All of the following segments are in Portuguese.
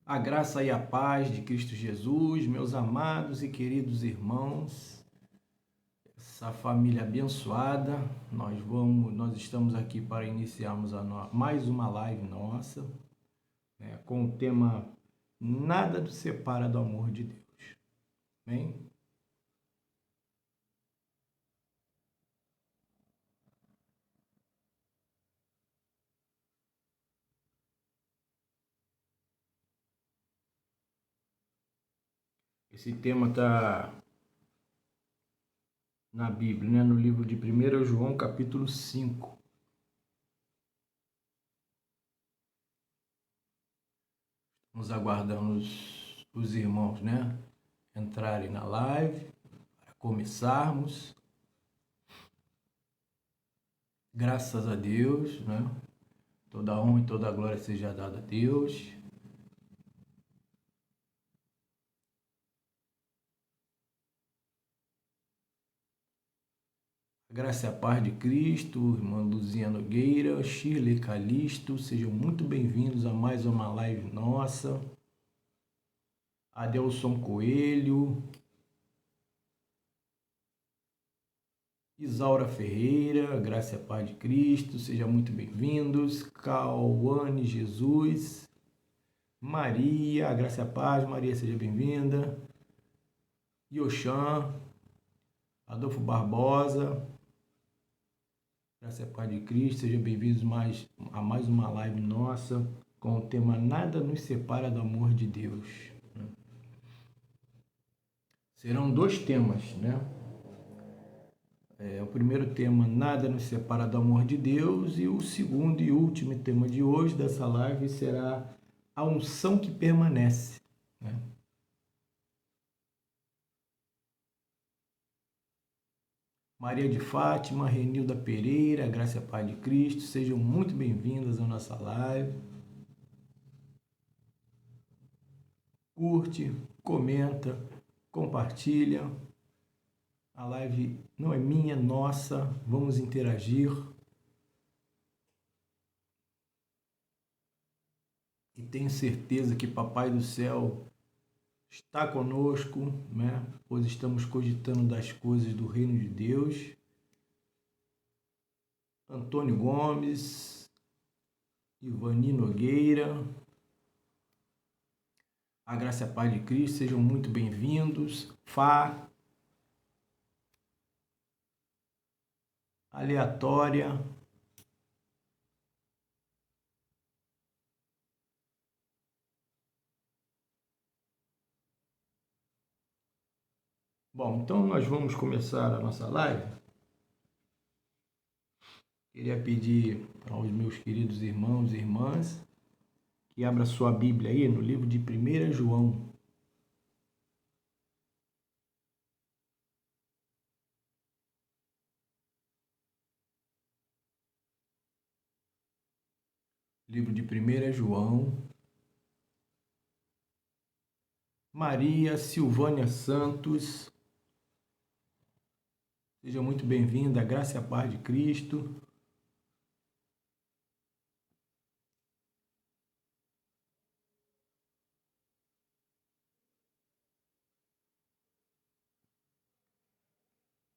A graça e a paz de Cristo Jesus, meus amados e queridos irmãos, essa família abençoada, nós estamos aqui para iniciarmos mais uma live nossa, com o tema Nada nos separa do amor de Deus. Amém? Esse tema está na Bíblia, no livro de 1 João, capítulo 5. Estamos aguardando os irmãos, entrarem na live, para começarmos. Graças a Deus, Toda a honra e toda a glória seja dada a Deus. A graça e a paz de Cristo, irmã Luzia Nogueira, Shirley Calisto, sejam muito bem-vindos a mais uma live nossa. Adelson Coelho, Isaura Ferreira, graça e a paz de Cristo, sejam muito bem-vindos. Cauane Jesus, Maria, a graça e a paz, Maria, seja bem-vinda. Yoshan, Adolfo Barbosa, graça e a paz de Cristo, sejam bem-vindos a mais uma live nossa com o tema Nada nos separa do amor de Deus. Serão dois temas, O primeiro tema, Nada nos separa do amor de Deus, e o segundo e último tema de hoje, dessa live, será a unção que permanece. Maria de Fátima, Renilda Pereira, graça e a paz de Cristo, sejam muito bem-vindas à nossa live. Curte, comenta, compartilha. A live não é minha, é nossa, vamos interagir. E tenho certeza que Papai do Céu está conosco, pois estamos cogitando das coisas do reino de Deus. Antônio Gomes, Ivani Nogueira, a graça e a paz de Cristo, sejam muito bem-vindos. Fá, aleatória, bom, então nós vamos começar a nossa live. Queria pedir aos meus queridos irmãos e irmãs que abra sua Bíblia aí no livro de 1 João. Livro de 1 João. Maria Silvânia Santos, seja muito bem-vinda, a graça e a paz de Cristo.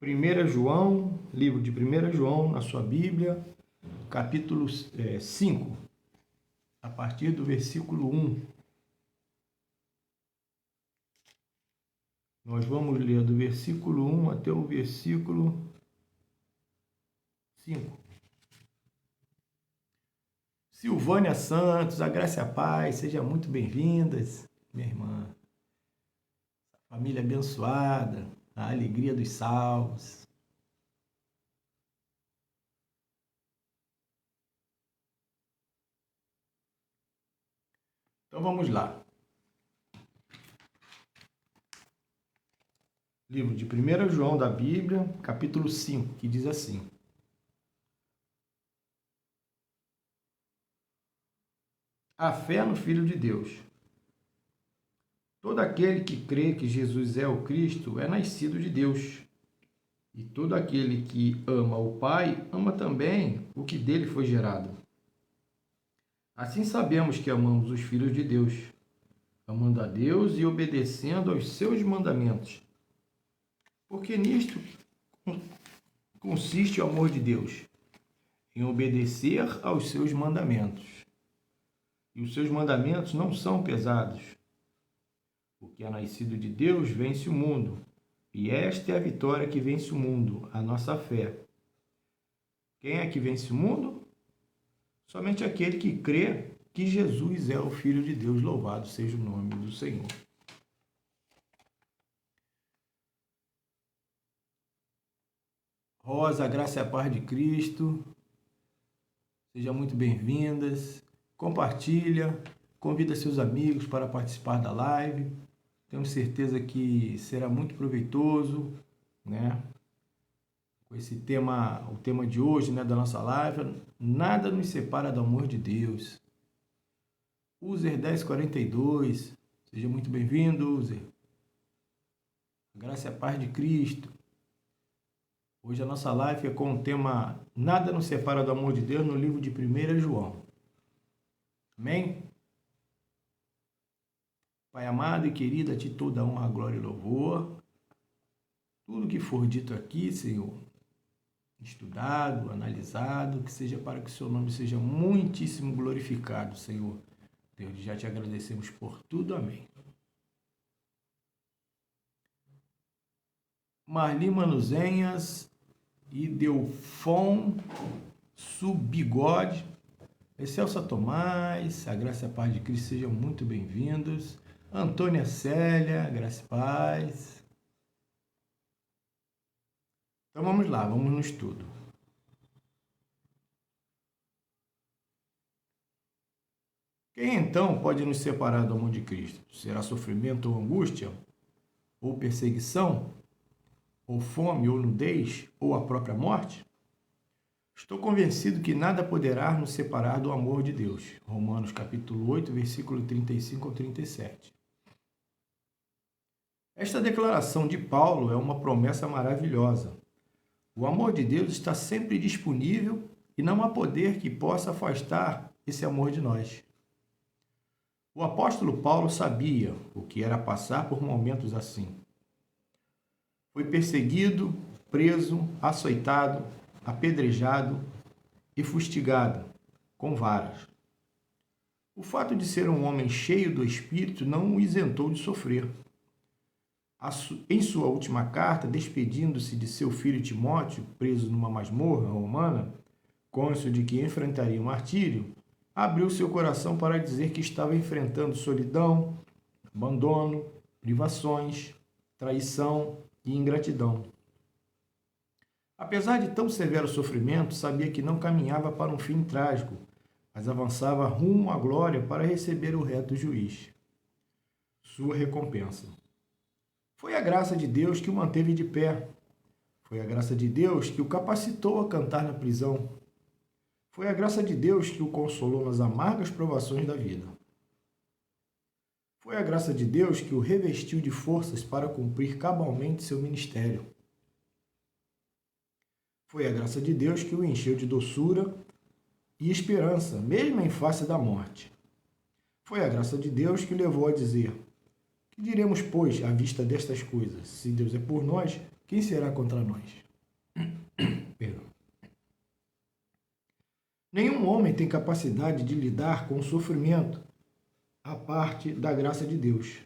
Livro de 1 João, na sua Bíblia, capítulo 5, a partir do versículo 1. Nós vamos ler do versículo 1 até o versículo 5. Silvânia Santos, a graça e a paz, sejam muito bem-vindas, minha irmã. Família abençoada, a alegria dos salvos. Então vamos lá. Livro de 1 João da Bíblia, capítulo 5, que diz assim: A fé no Filho de Deus. Todo aquele que crê que Jesus é o Cristo é nascido de Deus. E todo aquele que ama o Pai, ama também o que dele foi gerado. Assim sabemos que amamos os filhos de Deus, amando a Deus e obedecendo aos seus mandamentos. Porque nisto consiste o amor de Deus, em obedecer aos seus mandamentos. E os seus mandamentos não são pesados. O que é nascido de Deus vence o mundo. E esta é a vitória que vence o mundo, a nossa fé. Quem é que vence o mundo? Somente aquele que crê que Jesus é o Filho de Deus. Louvado seja o nome do Senhor. Rosa, a graça e a paz de Cristo. Sejam muito bem-vindas. Compartilha, convida seus amigos para participar da live. Tenho certeza que será muito proveitoso, né? Com esse tema, o tema de hoje, né, da nossa live, nada nos separa do amor de Deus. User 1042, seja muito bem-vindo, User. A graça e a paz de Cristo. Hoje a nossa live é com o tema Nada nos separa do amor de Deus, no livro de 1 João. Amém? Pai amado e querido, a Ti toda honra, glória e louvor. Tudo que for dito aqui, Senhor, estudado, analisado, que seja para que o Seu nome seja muitíssimo glorificado, Senhor. Deus, já Te agradecemos por tudo. Amém. Marli Manuzenhas e Delfon Subbigode, Excelsa Tomás, a graça e a paz de Cristo sejam muito bem-vindos. Antônia Célia, graça e paz. Então vamos lá, vamos no estudo. Quem então pode nos separar do amor de Cristo? Será sofrimento ou angústia? Ou perseguição? Ou fome, ou nudez? Ou a própria morte? Estou convencido que nada poderá nos separar do amor de Deus. Romanos capítulo 8, versículo 35 ao 37. Esta declaração de Paulo é uma promessa maravilhosa. O amor de Deus está sempre disponível e não há poder que possa afastar esse amor de nós. O apóstolo Paulo sabia o que era passar por momentos assim. Foi perseguido, preso, açoitado, apedrejado e fustigado com varas. O fato de ser um homem cheio do Espírito não o isentou de sofrer. Em sua última carta, despedindo-se de seu filho Timóteo, preso numa masmorra romana, cônscio de que enfrentaria o martírio, abriu seu coração para dizer que estava enfrentando solidão, abandono, privações, traição e ingratidão. Apesar de tão severo sofrimento, sabia que não caminhava para um fim trágico, mas avançava rumo à glória para receber o reto juiz, sua recompensa. Foi a graça de Deus que o manteve de pé. Foi a graça de Deus que o capacitou a cantar na prisão. Foi a graça de Deus que o consolou nas amargas provações da vida. Foi a graça de Deus que o revestiu de forças para cumprir cabalmente seu ministério. Foi a graça de Deus que o encheu de doçura e esperança, mesmo em face da morte. Foi a graça de Deus que o levou a dizer: que diremos, pois, à vista destas coisas? Se Deus é por nós, quem será contra nós? Perdão. Nenhum homem tem capacidade de lidar com o sofrimento à parte da graça de Deus.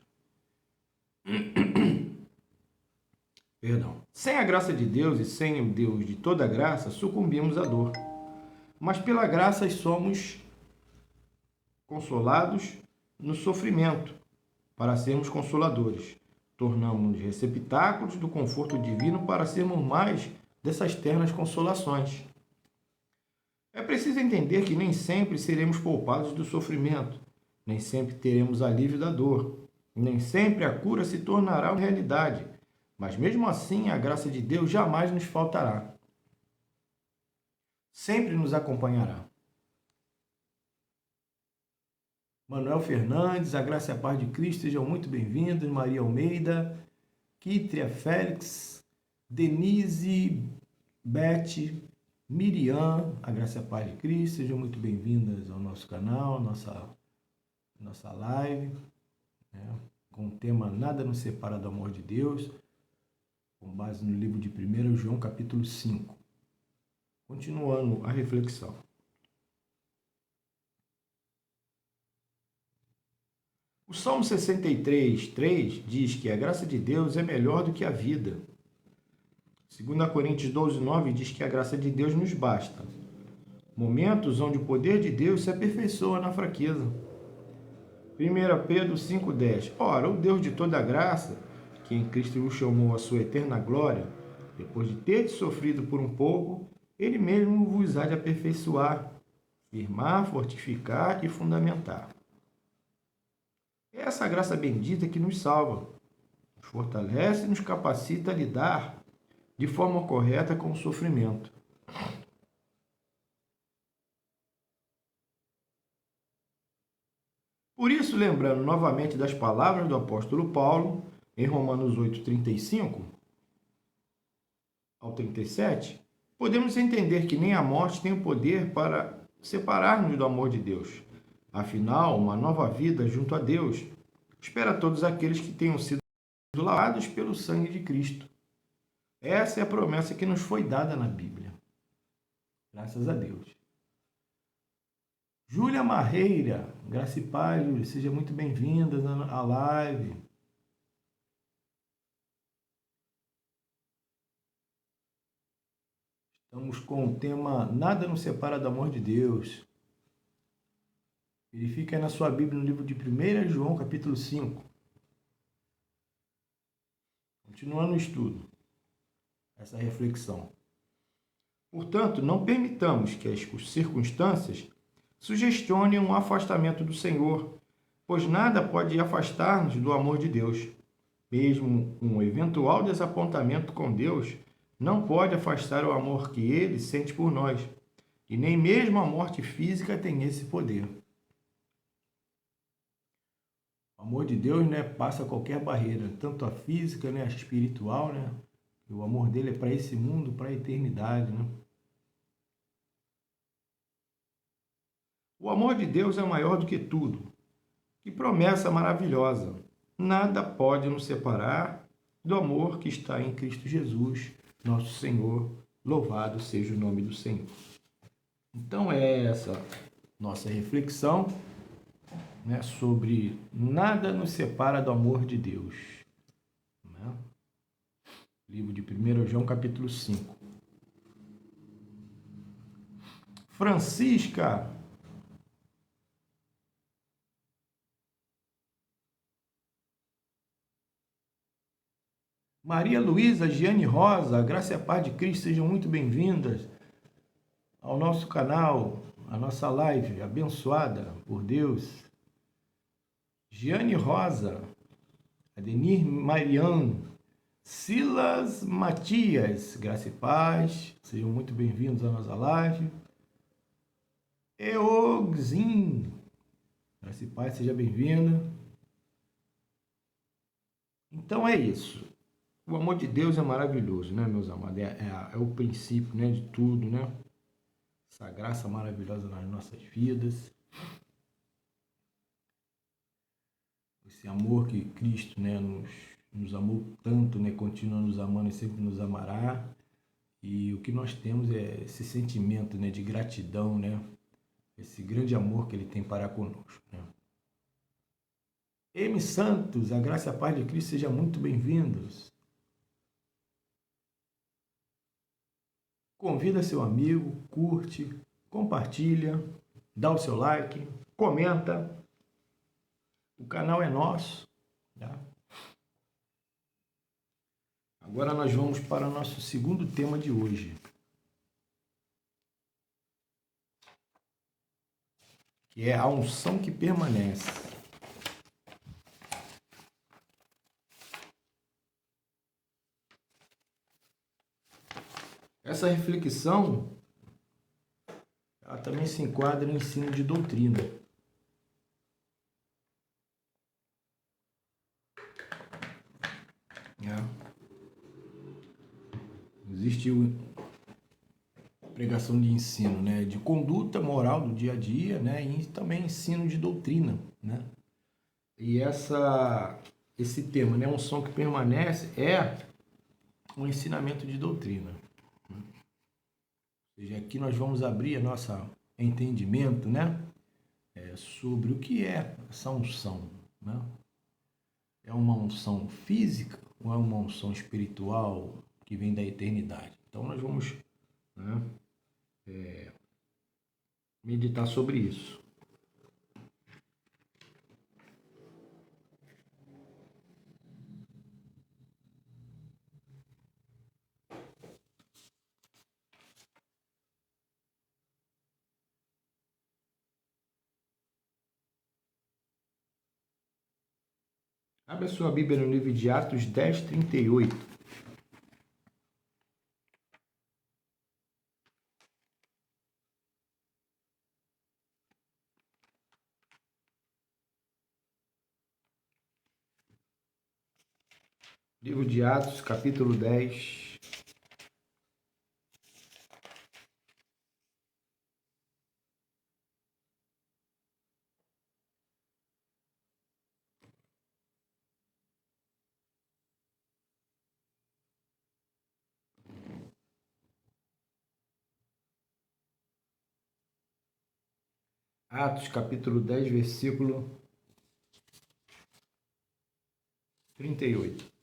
Perdão. Sem a graça de Deus e sem o Deus de toda graça, sucumbimos à dor. Mas pela graça somos consolados no sofrimento, para sermos consoladores. Tornamos-nos receptáculos do conforto divino para sermos mais dessas ternas consolações. É preciso entender que nem sempre seremos poupados do sofrimento, nem sempre teremos alívio da dor, nem sempre a cura se tornará uma realidade, mas mesmo assim a graça de Deus jamais nos faltará. Sempre nos acompanhará. Manuel Fernandes, a graça e a paz de Cristo, sejam muito bem-vindos. Maria Almeida, Kitria Félix, Denise, Beth, Miriam, a graça e a paz de Cristo, sejam muito bem-vindas ao nosso canal, nossa live. né, com o tema Nada nos separa do amor de Deus, com base no livro de 1 João, capítulo 5. Continuando a reflexão. O Salmo 63, 3 diz que a graça de Deus é melhor do que a vida. 2 Coríntios 12, 9 diz que a graça de Deus nos basta. Momentos onde o poder de Deus se aperfeiçoa na fraqueza. 1 Pedro 5,10. Ora, o Deus de toda graça, que em Cristo vos chamou à sua eterna glória, depois de ter sofrido por um pouco, Ele mesmo vos há de aperfeiçoar, firmar, fortificar e fundamentar. É essa graça bendita que nos salva, nos fortalece e nos capacita a lidar de forma correta com o sofrimento. Por isso, lembrando novamente das palavras do apóstolo Paulo, em Romanos 8, 35 ao 37, podemos entender que nem a morte tem o poder para separar-nos do amor de Deus. Afinal, uma nova vida junto a Deus espera todos aqueles que tenham sido lavados pelo sangue de Cristo. Essa é a promessa que nos foi dada na Bíblia. Graças a Deus. Júlia Marreira, graça e paz, Júlia, seja muito bem-vinda à live. Estamos com o tema Nada nos separa do amor de Deus. Verifique aí na sua Bíblia, no livro de 1 João, capítulo 5. Continuando o estudo, essa reflexão. Portanto, não permitamos que as circunstâncias sugestionem um afastamento do Senhor, pois nada pode afastar-nos do amor de Deus. Mesmo um eventual desapontamento com Deus não pode afastar o amor que Ele sente por nós, e nem mesmo a morte física tem esse poder. O amor de Deus, né, passa qualquer barreira, tanto a física, né, a espiritual, né? O amor dele é para esse mundo, para a eternidade, né? O amor de Deus é maior do que tudo. Que promessa maravilhosa! Nada pode nos separar do amor que está em Cristo Jesus, nosso Senhor. Louvado seja o nome do Senhor. Então é essa nossa reflexão, né, sobre nada nos separa do amor de Deus. Né? Livro de 1 João, capítulo 5. Francisca Maria Luísa, Giane Rosa, a graça e a paz de Cristo, sejam muito bem-vindas ao nosso canal, a nossa live abençoada por Deus. Giane Rosa, Adenir Marian, Silas Matias, graça e paz, sejam muito bem-vindos à nossa live. Eogzin, graça e paz, seja bem-vinda. Então é isso. O amor de Deus é maravilhoso, né, meus amados? É o princípio, né, de tudo, né? Essa graça maravilhosa nas nossas vidas. Esse amor que Cristo, né, nos amou tanto, né, continua nos amando e sempre nos amará. E o que nós temos é esse sentimento, né, de gratidão, né? Esse grande amor que Ele tem para conosco, né? M. Santos, a graça e a paz de Cristo, sejam muito bem-vindos. Convida seu amigo, curte, compartilha, dá o seu like, comenta. O canal é nosso. Tá? Agora nós vamos para o nosso segundo tema de hoje, que é a unção que permanece. Essa reflexão, ela também se enquadra em ensino de doutrina. Existe pregação de ensino, né, de conduta moral do dia a dia, né, e também ensino de doutrina, né? E esse tema, né, um som que permanece, é um ensinamento de doutrina. Ou seja, aqui nós vamos abrir nosso entendimento, né, sobre o que é essa unção, né? É uma unção física ou é uma unção espiritual que vem da eternidade? Então nós vamos, né, meditar sobre isso. Abra sua Bíblia no livro de Atos 10, 38. Livro de Atos, capítulo 10. Atos, capítulo 10, versículo 38.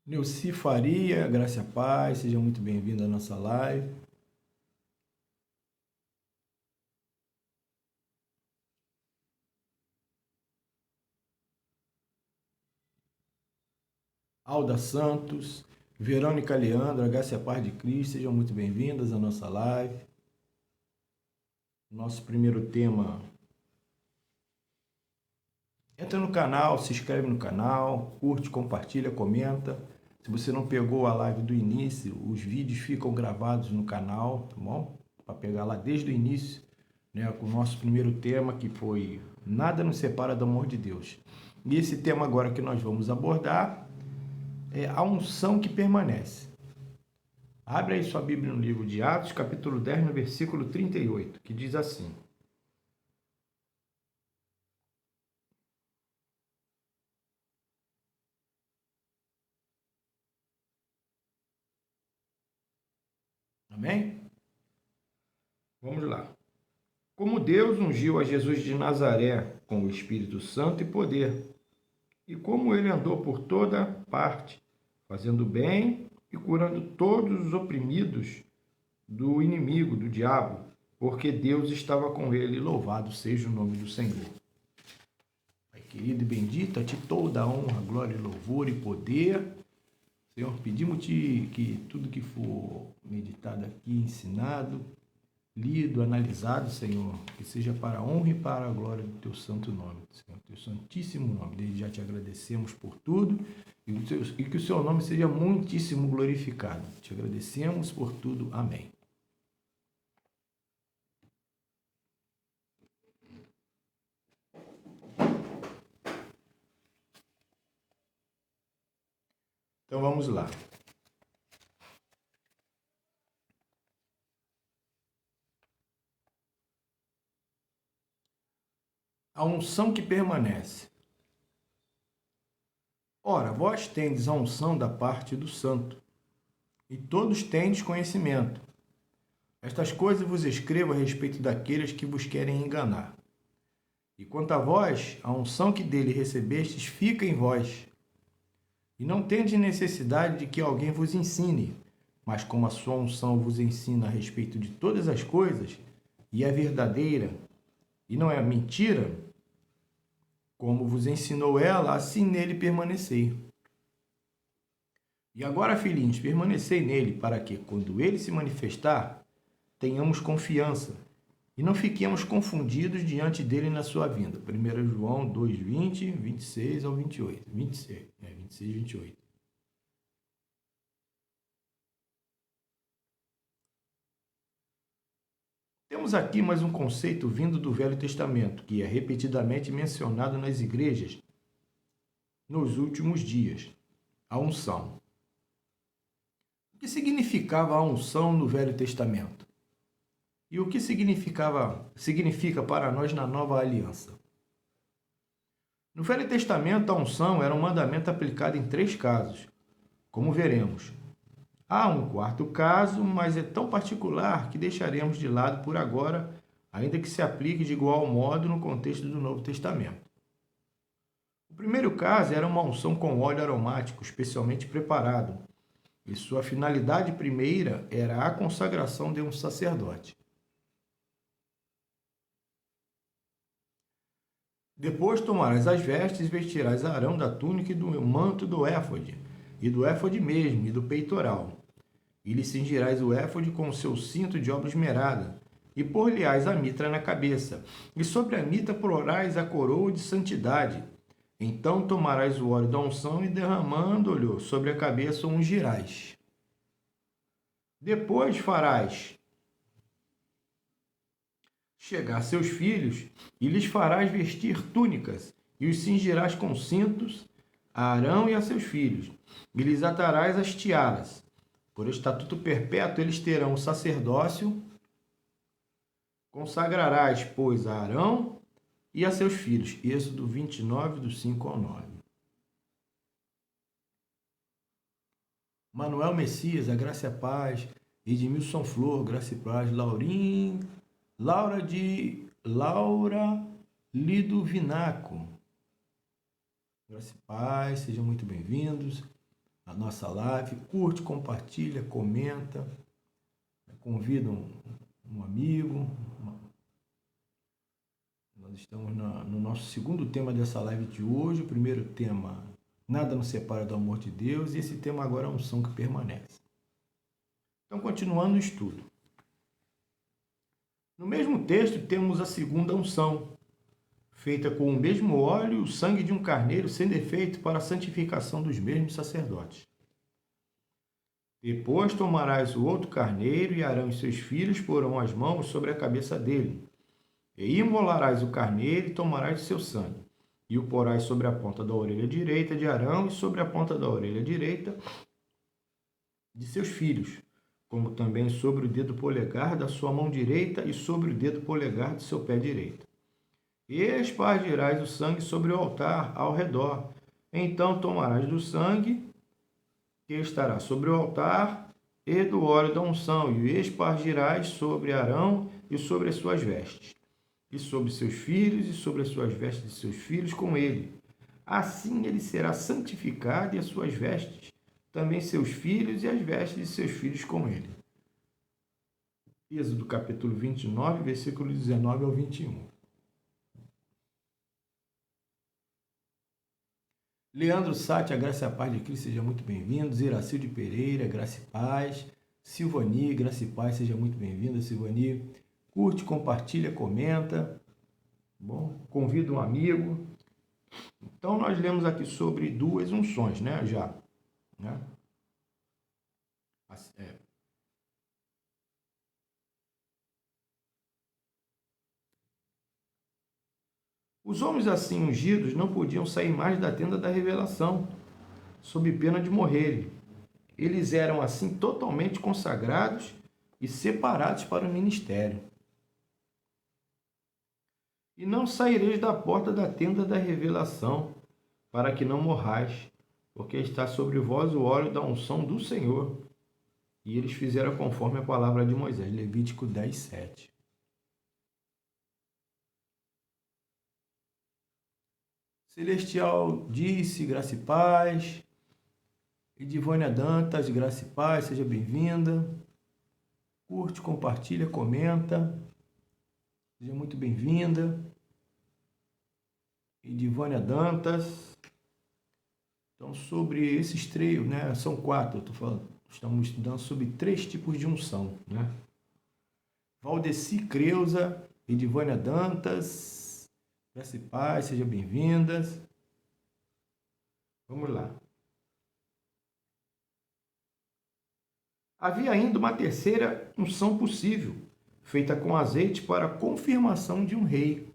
Neuci Faria, graça e paz, seja muito bem-vindo à nossa live. Alda Santos, Verônica Leandro, graça e paz de Cristo, sejam muito bem-vindas à nossa live. Nosso primeiro tema. Entra no canal, se inscreve no canal, curte, compartilha, comenta. Se você não pegou a live do início, os vídeos ficam gravados no canal, tá bom? Para pegar lá desde o início, né, com o nosso primeiro tema, que foi Nada nos separa do amor de Deus. E esse tema agora que nós vamos abordar é a unção que permanece. Abre aí sua Bíblia no livro de Atos, capítulo 10, no versículo 38, que diz assim: Amém? Vamos lá. Como Deus ungiu a Jesus de Nazaré com o Espírito Santo e poder, e como ele andou por toda parte, fazendo bem e curando todos os oprimidos do inimigo, do diabo, porque Deus estava com ele. Louvado seja o nome do Senhor. Pai querido e bendito, a ti toda a honra, glória, louvor e poder. Senhor, pedimos-te que tudo que for meditado aqui, ensinado, lido, analisado, Senhor, que seja para a honra e para a glória do teu santo nome, Senhor, teu santíssimo nome. Desde já te agradecemos por tudo e que o seu nome seja muitíssimo glorificado. Te agradecemos por tudo. Amém. Então vamos lá. A unção que permanece. Ora, vós tendes a unção da parte do Santo, e todos tendes conhecimento. Estas coisas vos escrevo a respeito daqueles que vos querem enganar. E quanto a vós, a unção que dele recebestes fica em vós. E não tendes necessidade de que alguém vos ensine, mas como a sua unção vos ensina a respeito de todas as coisas, e é verdadeira, e não é mentira, como vos ensinou ela, assim nele permanecei. E agora, filhinhos, permanecei nele, para que, quando ele se manifestar, tenhamos confiança e não fiquemos confundidos diante dele na sua vinda. 1 João 2, 20, 26 ao 28. 26, 26 e 28. Temos aqui mais um conceito vindo do Velho Testamento, que é repetidamente mencionado nas igrejas nos últimos dias: a unção. O que significava a unção no Velho Testamento? E o que significa para nós na Nova Aliança? No Velho Testamento, a unção era um mandamento aplicado em 3 casos, como veremos. Há um 4º caso, mas é tão particular que deixaremos de lado por agora, ainda que se aplique de igual modo no contexto do Novo Testamento. O primeiro caso era uma unção com óleo aromático, especialmente preparado, e sua finalidade primeira era a consagração de um sacerdote. Depois tomarás as vestes e vestirás Arão da túnica e do manto do éfode, e do éfode mesmo, e do peitoral. E lhe cingirás o éfode com o seu cinto de obra esmerada, e por-lhe-ás a mitra na cabeça, e sobre a mitra porás a coroa de santidade. Então tomarás o óleo da unção e derramando-lhe sobre a cabeça o ungirás. Depois farás chegar seus filhos, e lhes farás vestir túnicas, e os cingirás com cintos a Arão e a seus filhos, e lhes atarás as tiaras. Por estatuto perpétuo eles terão o sacerdócio. Consagrarás, pois, a Arão e a seus filhos. Êxodo 29, do 5 ao 9. Manuel Messias, a graça e a paz. Edmilson Flor, graça e paz. Laura Liduvinaco, graça e paz, sejam muito bem-vindos à nossa live. Curte, compartilha, comenta, convida um amigo. Nós estamos no nosso segundo tema dessa live de hoje. O primeiro tema, nada nos separa do amor de Deus, e esse tema agora é a unção que permanece. Então, continuando o estudo. No mesmo texto, temos a segunda unção, feita com o mesmo óleo e o sangue de um carneiro sem defeito para a santificação dos mesmos sacerdotes. Depois tomarás o outro carneiro, e Arão e seus filhos porão as mãos sobre a cabeça dele. E imolarás o carneiro e tomarás o seu sangue, e o porás sobre a ponta da orelha direita de Arão e sobre a ponta da orelha direita de seus filhos, como também sobre o dedo polegar da sua mão direita e sobre o dedo polegar do seu pé direito. E espargirás o sangue sobre o altar ao redor. Então tomarás do sangue que estará sobre o altar e do óleo da unção, e o espargirás sobre Arão e sobre as suas vestes, e sobre seus filhos e sobre as suas vestes de seus filhos com ele. Assim ele será santificado, e as suas vestes, também seus filhos e as vestes de seus filhos com ele. Êxodo capítulo 29, versículo 19 ao 21. Leandro Sati, a graça e a paz de Cristo, seja muito bem-vindo. Iracilde Pereira, graça e paz. Silvani, graça e paz, seja muito bem-vinda, Silvani. Curte, compartilha, comenta. Bom, convida um amigo. Então, nós lemos aqui sobre 2 unções, né? Já. Né? Os homens assim ungidos não podiam sair mais da tenda da revelação, sob pena de morrerem. Eles eram assim totalmente consagrados e separados para o ministério. E não saireis da porta da tenda da revelação, para que não morrais, porque está sobre vós o óleo da unção do Senhor. E eles fizeram conforme a palavra de Moisés. Levítico 10, 7. Celestial disse, graça e paz. Edivânia Dantas, graça e paz, seja bem-vinda. Curte, compartilha, comenta. Seja muito bem-vinda. Edivânia Dantas. Então, sobre esses 3, né? São 4, eu estou falando. Estamos estudando sobre 3 tipos de unção, né? Valdeci Creuza, Edivânia Dantas. Graça e paz, sejam bem-vindas. Vamos lá. Havia ainda uma terceira unção possível, feita com azeite para a confirmação de um rei.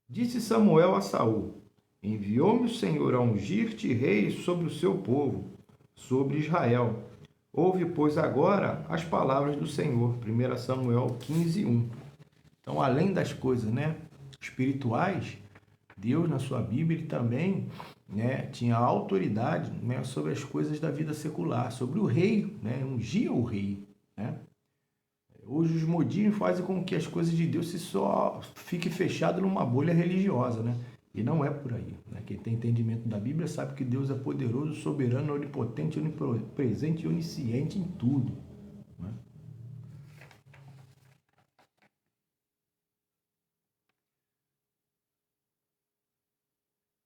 Disse Samuel a Saul: Enviou-me o Senhor a ungir-te rei sobre o seu povo, sobre Israel. Ouve, pois, agora as palavras do Senhor. 1 Samuel 15:1. Então, além das coisas, espirituais, Deus, na sua Bíblia, ele também, tinha autoridade, sobre as coisas da vida secular, sobre o rei, ungia o rei, Hoje os modismos fazem com que as coisas de Deus só fiquem fechadas numa bolha religiosa, E não é por aí. Quem tem entendimento da Bíblia sabe que Deus é poderoso, soberano, onipotente, onipresente e onisciente em tudo.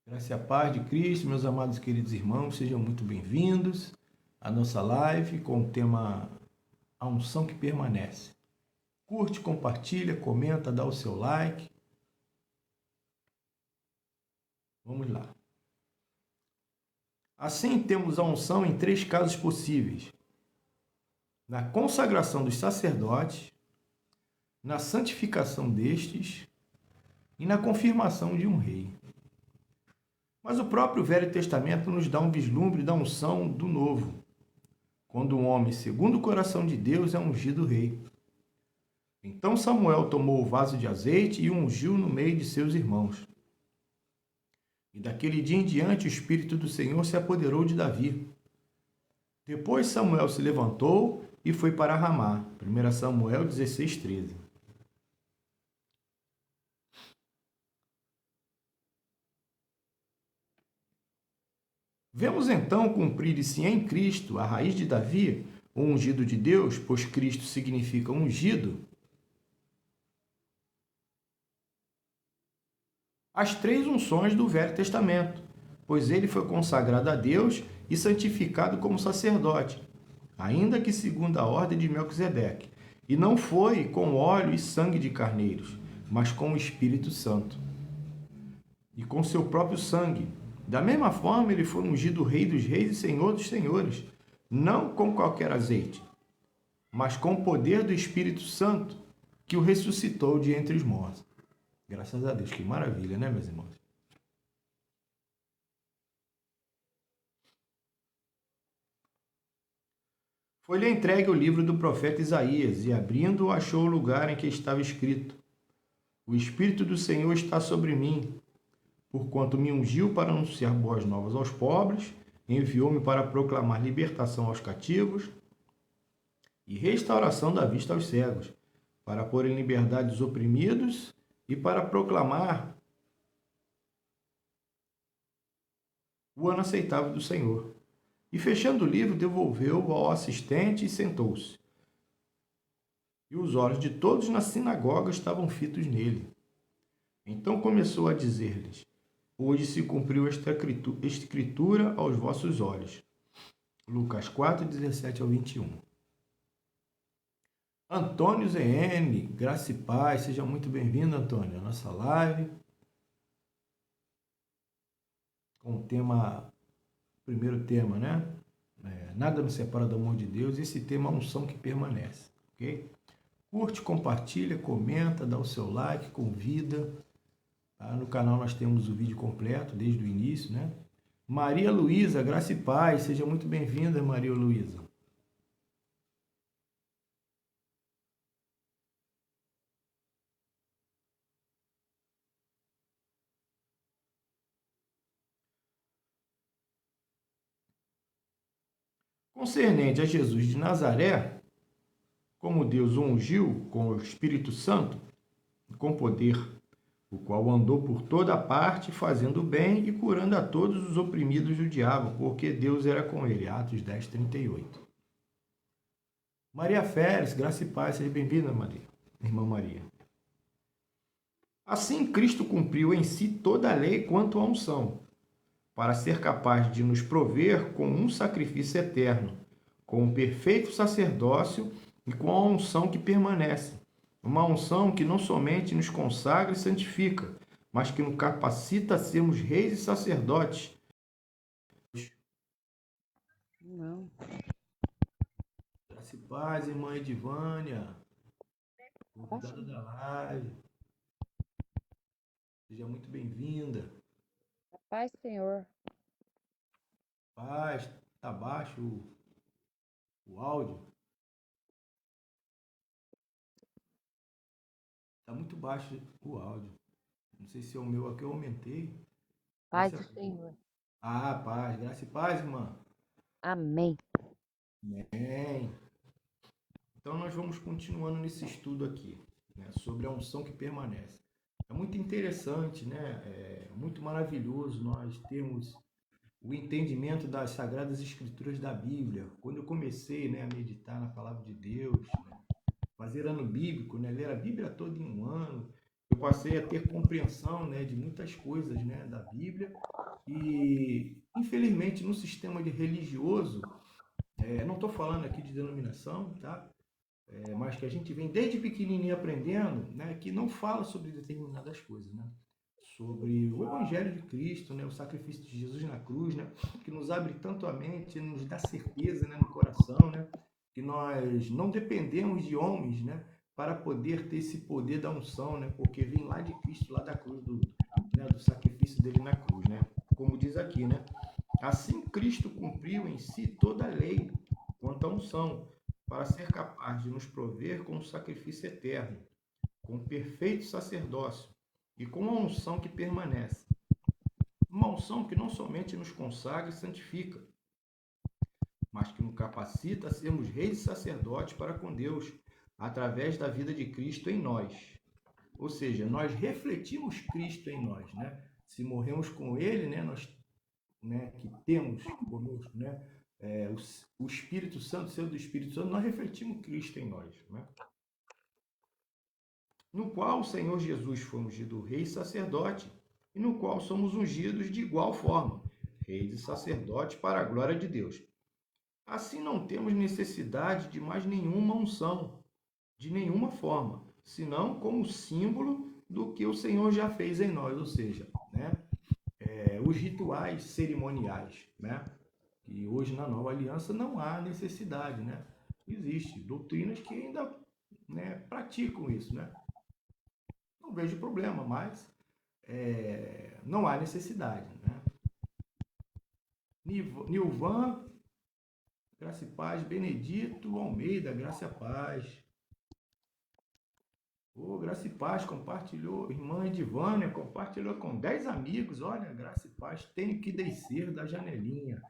Graça e a paz de Cristo, meus amados e queridos irmãos, sejam muito bem-vindos à nossa live com o tema A Unção que Permanece. Curte, compartilha, comenta, dá o seu like. Vamos lá. Assim, temos a unção em 3 casos possíveis: na consagração dos sacerdotes, na santificação destes e na confirmação de um rei. Mas o próprio Velho Testamento nos dá um vislumbre da unção do Novo, quando um homem segundo o coração de Deus é ungido rei. Então Samuel tomou o vaso de azeite e o ungiu no meio de seus irmãos. E daquele dia em diante o Espírito do Senhor se apoderou de Davi. Depois Samuel se levantou e foi para Ramá. 1 Samuel 16:13. Vemos então cumprir-se em Cristo, a raiz de Davi, o ungido de Deus, pois Cristo significa ungido, as 3 unções do Velho Testamento, pois ele foi consagrado a Deus e santificado como sacerdote, ainda que segundo a ordem de Melquisedeque, e não foi com óleo e sangue de carneiros, mas com o Espírito Santo, e com seu próprio sangue. Da mesma forma, ele foi ungido Rei dos Reis e Senhor dos Senhores, não com qualquer azeite, mas com o poder do Espírito Santo, que o ressuscitou de entre os mortos. Graças a Deus, que maravilha, meus irmãos? Foi-lhe entregue o livro do profeta Isaías, e abrindo-o, achou o lugar em que estava escrito: O Espírito do Senhor está sobre mim, porquanto me ungiu para anunciar boas novas aos pobres, enviou-me para proclamar libertação aos cativos e restauração da vista aos cegos, para pôr em liberdade os oprimidos e para proclamar o ano aceitável do Senhor. E fechando o livro, devolveu-o ao assistente e sentou-se. E os olhos de todos na sinagoga estavam fitos nele. Então começou a dizer-lhes: Hoje se cumpriu esta escritura aos vossos olhos. Lucas 4, 17 ao 21. Antônio ZN, graça e paz, seja muito bem-vindo, Antônio, à nossa live. Com o tema, primeiro tema, nada nos separa do amor de Deus. Esse tema é a unção que permanece, ok? Curte, compartilha, comenta, dá o seu like, convida. No canal nós temos o vídeo completo, desde o início, Maria Luísa, graça e paz, seja muito bem-vinda, Maria Luísa. Concernente a Jesus de Nazaré, como Deus o ungiu com o Espírito Santo e com poder, o qual andou por toda parte, fazendo bem e curando a todos os oprimidos do diabo, porque Deus era com ele. Atos 10, 38. Maria Férez, graça e paz, seja bem-vinda, Maria, irmã Maria. Assim, Cristo cumpriu em si toda a lei quanto à unção, para ser capaz de nos prover com um sacrifício eterno, com um perfeito sacerdócio e com a unção que permanece. Uma unção que não somente nos consagra e santifica, mas que nos capacita a sermos reis e sacerdotes. Não. Graça e paz, irmã Edivânia. Convidada da live, seja muito bem-vinda. Paz, Senhor. Paz, tá baixo o áudio? Tá muito baixo o áudio. Não sei se é o meu aqui, eu aumentei. Paz Graça... do Senhor. paz, graça e paz, irmã. Amém. Amém. Então nós vamos continuando nesse estudo aqui, né, sobre a unção que permanece. É muito interessante, né? É muito maravilhoso nós termos o entendimento das Sagradas Escrituras da Bíblia. Quando eu comecei, né, a meditar na Palavra de Deus, né, fazer ano bíblico, né, ler a Bíblia toda em um ano, eu passei a ter compreensão, né, de muitas coisas, né, da Bíblia. E, infelizmente, no sistema religioso, não estou falando aqui de denominação, tá? Mas que a gente vem desde pequenininho aprendendo, né, que não fala sobre determinadas coisas, né? Sobre o Evangelho de Cristo, né, o sacrifício de Jesus na cruz, né, que nos abre tanto a mente, nos dá certeza, né, no coração, né, que nós não dependemos de homens, né, para poder ter esse poder da unção, né, porque vem lá de Cristo, lá da cruz, do sacrifício dele na cruz, né, como diz aqui, né, assim Cristo cumpriu em si toda a lei quanto à unção, para ser capaz de nos prover com o sacrifício eterno, com o perfeito sacerdócio e com a unção que permanece. Uma unção que não somente nos consagra e santifica, mas que nos capacita a sermos reis e sacerdotes para com Deus, através da vida de Cristo em nós. Ou seja, nós refletimos Cristo em nós, né? Se morremos com Ele, né, nós, né, que temos conosco, né, o Espírito Santo, sendo do Espírito Santo, nós refletimos Cristo em nós, né? No qual o Senhor Jesus foi ungido rei e sacerdote, e no qual somos ungidos de igual forma, reis e sacerdotes para a glória de Deus. Assim não temos necessidade de mais nenhuma unção, de nenhuma forma, senão como símbolo do que o Senhor já fez em nós, ou seja, né, os rituais cerimoniais, né, que hoje na nova aliança não há necessidade, né, existe doutrinas que ainda, né, praticam isso, né, não vejo problema, mas não há necessidade, né. Nilvan, graça e paz, Benedito Almeida, graça e paz. Ô, graça e paz, compartilhou, irmã Edivânia, compartilhou com 10 amigos, olha, graça e paz, tenho que descer da janelinha.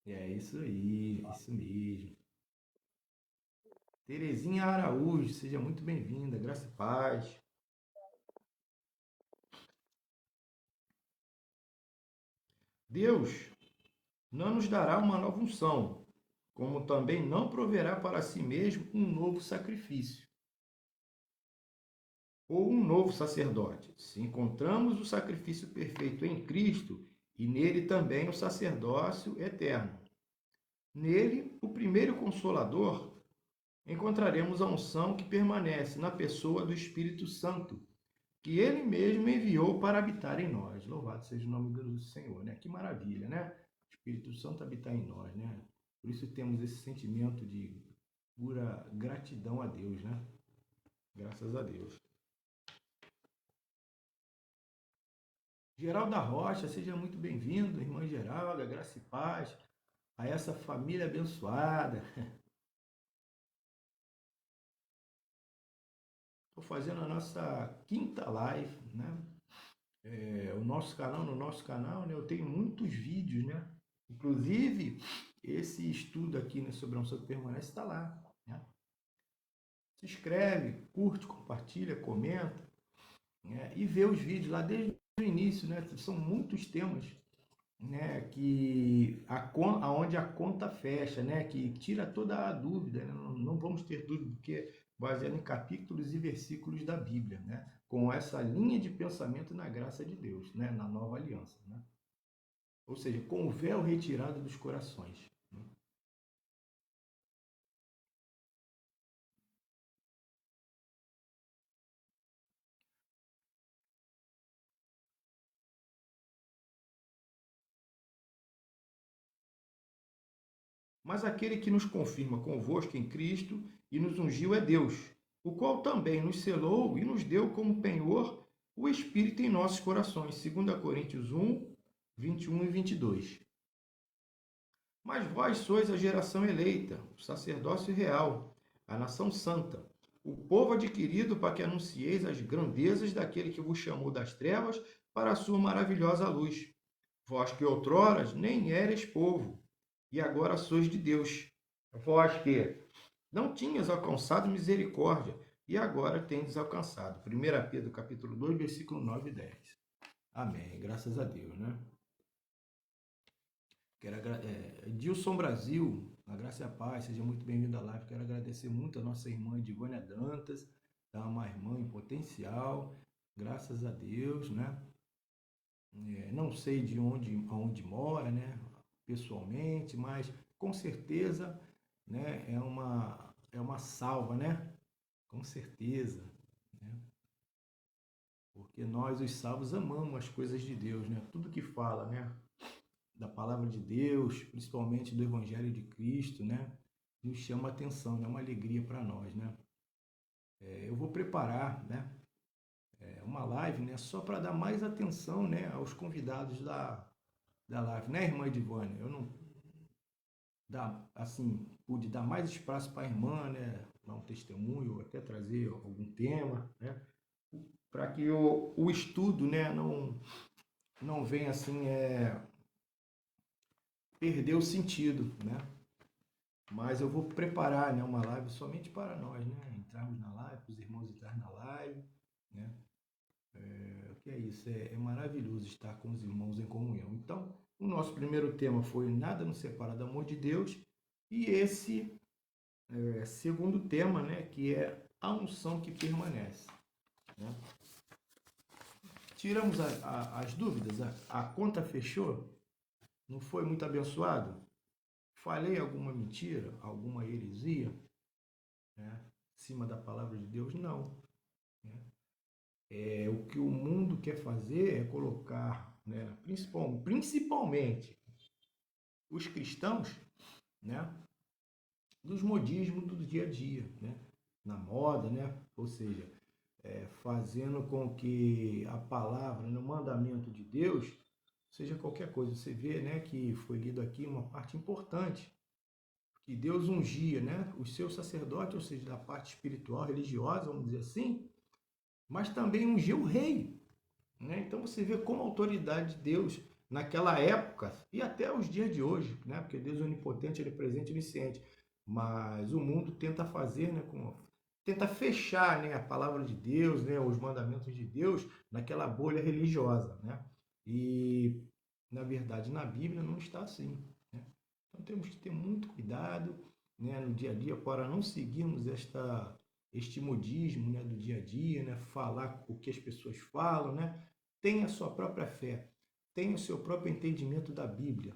É isso aí, isso mesmo. Terezinha Araújo, seja muito bem-vinda, graça e paz. Deus não nos dará uma nova unção, como também não proverá para si mesmo um novo sacrifício ou um novo sacerdote. Se encontramos o sacrifício perfeito em Cristo e nele também o sacerdócio eterno. Nele, o primeiro Consolador, encontraremos a unção que permanece na pessoa do Espírito Santo, que ele mesmo enviou para habitar em nós. Louvado seja o nome do Senhor, né? Que maravilha, né? O Espírito Santo habitar em nós, né? Por isso temos esse sentimento de pura gratidão a Deus, né? Graças a Deus. Geralda Rocha, seja muito bem-vindo, irmã Geralda, graça e paz a essa família abençoada. Estou fazendo a nossa quinta live, né? O nosso canal, no nosso canal, né, eu tenho muitos vídeos, né? Inclusive, esse estudo aqui, né, sobre a unção que permanece está lá, né? Se inscreve, curte, compartilha, comenta, né? E vê os vídeos lá desde o início, né? São muitos temas, né, que aonde a conta fecha, né, que tira toda a dúvida, né? Não vamos ter dúvida, porque baseado em capítulos e versículos da Bíblia, né, com essa linha de pensamento na graça de Deus, né, na nova aliança, né? Ou seja, com o véu retirado dos corações, né? Mas aquele que nos confirma convosco em Cristo e nos ungiu é Deus, o qual também nos selou e nos deu como penhor o Espírito em nossos corações. 2 Coríntios 1, 21 e 22. Mas vós sois a geração eleita, o sacerdócio real, a nação santa, o povo adquirido para que anuncieis as grandezas daquele que vos chamou das trevas para a sua maravilhosa luz. Vós que outroras nem eres povo, e agora sois de Deus. Vós que não tinhas alcançado misericórdia, e agora tendes alcançado. 1 Pedro capítulo 2, versículo 9 e 10. Amém. Graças a Deus, né? Dilson Brasil, a graça e a paz, seja muito bem-vindo à live. Quero agradecer muito a nossa irmã Edivânia Dantas, tá? Uma irmã em potencial, graças a Deus, né? Não sei de onde mora, né? Pessoalmente, mas com certeza, né? É uma salva, né? Com certeza, né? Porque nós, os salvos, amamos as coisas de Deus, né? Tudo que fala, né? Da palavra de Deus, principalmente do Evangelho de Cristo, né? Nos chama a atenção, é uma alegria para nós, né? Eu vou preparar, né? Uma live, né? Só para dar mais atenção, né? Aos convidados da live, né, irmã Edivânia? Eu não pude dar mais espaço para a irmã, né? Dar um testemunho, até trazer algum tema, né? Para que o estudo, né? Não venha assim, perder o sentido, né? Mas eu vou preparar, né, uma live somente para nós, né? Entrarmos na live, para os irmãos entrarem na live, né? O que é isso? É maravilhoso estar com os irmãos em comunhão. Então, o nosso primeiro tema foi Nada nos separa do amor de Deus. E esse segundo tema, né, que é a unção que permanece, né? Tiramos as dúvidas, a conta fechou? Não foi muito abençoado? Falei alguma mentira, alguma heresia, né, acima da palavra de Deus? Não. Né? O que o mundo quer fazer é colocar, né, principalmente os cristãos, né, nos modismos do dia a dia, né, na moda, né, ou seja, fazendo com que a palavra, no mandamento de Deus, seja qualquer coisa. Você vê, né, que foi lido aqui uma parte importante, que Deus ungia, né, os seus sacerdotes, ou seja, da parte espiritual, religiosa, vamos dizer assim, mas também ungiu o rei, né? Então você vê como a autoridade de Deus naquela época e até os dias de hoje, né? Porque Deus é onipotente, ele é presente e onisciente, mas o mundo tenta fazer, né, tenta fechar, né, a palavra de Deus, né, os mandamentos de Deus naquela bolha religiosa, né? E na verdade na Bíblia não está assim, né? Então temos que ter muito cuidado, né, no dia a dia para não seguirmos este modismo, né, do dia a dia, né, falar o que as pessoas falam, né? Tenha a sua própria fé, tenha o seu próprio entendimento da Bíblia,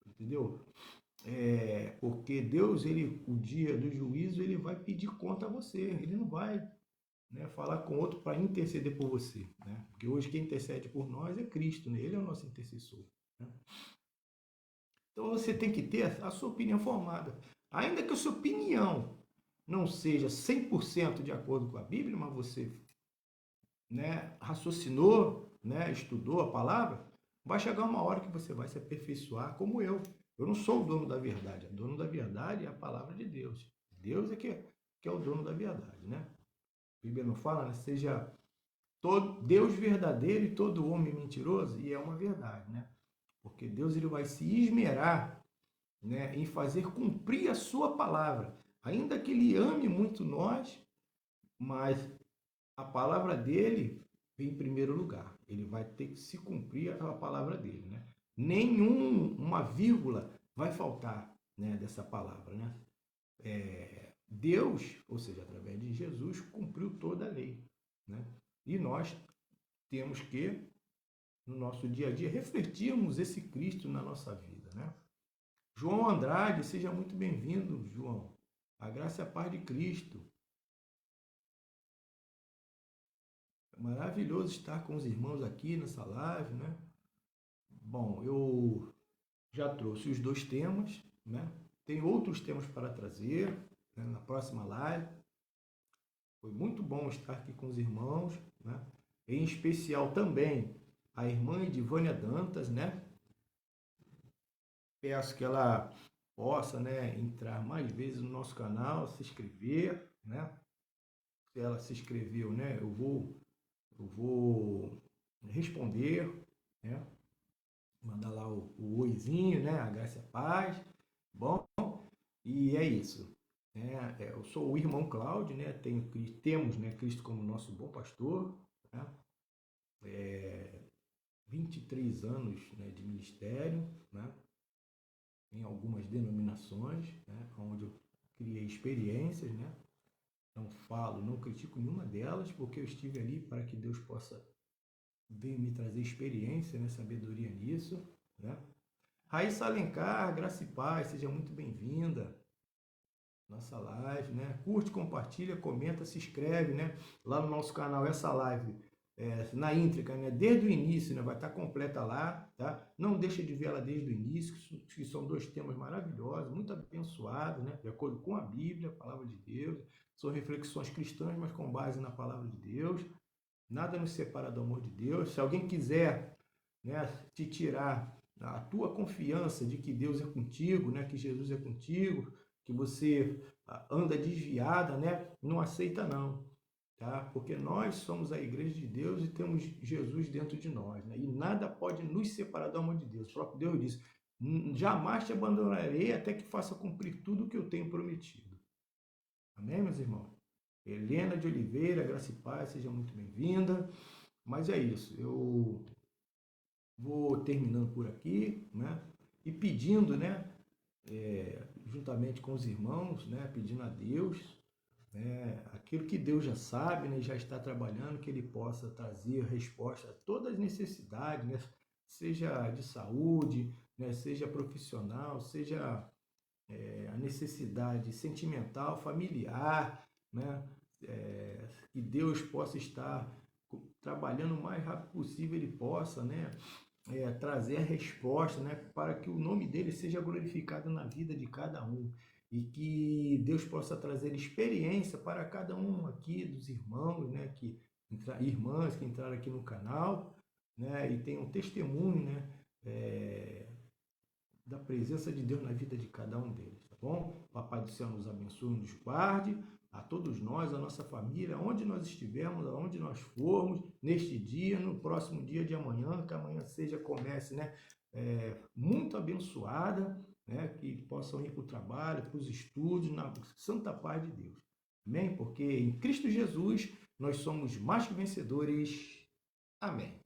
entendeu? Porque Deus, o dia do juízo, ele vai pedir conta a você, ele não vai, né, falar com outro para interceder por você, né? Porque hoje quem intercede por nós é Cristo, né? Ele é o nosso intercessor, né? Então você tem que ter a sua opinião formada, ainda que a sua opinião não seja 100% de acordo com a Bíblia, mas você, né, raciocinou, né, estudou a palavra, vai chegar uma hora que você vai se aperfeiçoar como eu. Eu não sou o dono da verdade. O dono da verdade é a palavra de Deus. Deus é que é o dono da verdade, né? A Bíblia não fala, né? Seja todo Deus verdadeiro e todo homem mentiroso, e é uma verdade, né? Porque Deus ele vai se esmerar, né, em fazer cumprir a sua palavra. Ainda que ele ame muito nós, mas a palavra dele vem em primeiro lugar. Ele vai ter que se cumprir a palavra dele, né? Uma vírgula vai faltar, né, dessa palavra, né? Deus, ou seja, através de Jesus, cumpriu toda a lei, né? E nós temos que, no nosso dia a dia, refletirmos esse Cristo na nossa vida, né? João Andrade, seja muito bem-vindo, João. A graça e a paz de Cristo. É maravilhoso estar com os irmãos aqui nessa live, né? Bom, eu já trouxe os dois temas, né? Tem outros temas para trazer, né, na próxima live. Foi muito bom estar aqui com os irmãos, né? Em especial também a irmã Edivânia Dantas, né? Peço que ela possa, né, entrar mais vezes no nosso canal, se inscrever, né? Se ela se inscreveu, né, eu vou responder, né? Mandar lá o oizinho, né? A graça e a paz. Bom, e é isso. Né? Eu sou o irmão Cláudio, né? Temos, né, Cristo como nosso bom pastor, né? 23 anos, né, de ministério, né? Em algumas denominações, né? Onde eu criei experiências, né? Não falo, não critico nenhuma delas, porque eu estive ali para que Deus possa vir me trazer experiência, né? Sabedoria nisso, né? Raíssa Alencar, graça e paz, seja muito bem-vinda. Nossa live, né? Curte, compartilha, comenta, se inscreve, né? Lá no nosso canal, essa live na íntegra, né? Desde o início, né? Vai estar completa lá, tá? Não deixa de ver ela desde o início, que são dois temas maravilhosos, muito abençoados, né? De acordo com a Bíblia, a palavra de Deus. São reflexões cristãs, mas com base na palavra de Deus. Nada nos separa do amor de Deus. Se alguém quiser, né, te tirar a tua confiança de que Deus é contigo, né? Que Jesus é contigo, que você anda desviada, né? Não aceita não, tá? Porque nós somos a igreja de Deus e temos Jesus dentro de nós, né? E nada pode nos separar do amor de Deus. O próprio Deus disse: jamais te abandonarei até que faça cumprir tudo o que eu tenho prometido. Amém, meus irmãos? Helena de Oliveira, graça e paz, seja muito bem-vinda. Mas é isso, eu vou terminando por aqui, né? E pedindo, né? Juntamente com os irmãos, né, pedindo a Deus, né, aquilo que Deus já sabe, né, já está trabalhando, que Ele possa trazer resposta a todas as necessidades, né, seja de saúde, né, seja profissional, seja a necessidade sentimental, familiar, né, que Deus possa estar trabalhando o mais rápido possível, Ele possa, né, trazer a resposta, né, para que o nome dele seja glorificado na vida de cada um e que Deus possa trazer experiência para cada um aqui dos irmãos, né, irmãs que entraram aqui no canal, né, e tem um testemunho, né, da presença de Deus na vida de cada um deles, tá bom? Papai do céu nos abençoe e nos guarde, a todos nós, a nossa família, onde nós estivermos, aonde nós formos, neste dia, no próximo dia de amanhã, que amanhã comece, né, muito abençoada, né, que possam ir para o trabalho, para os estudos, na santa paz de Deus. Amém? Porque em Cristo Jesus nós somos mais que vencedores. Amém.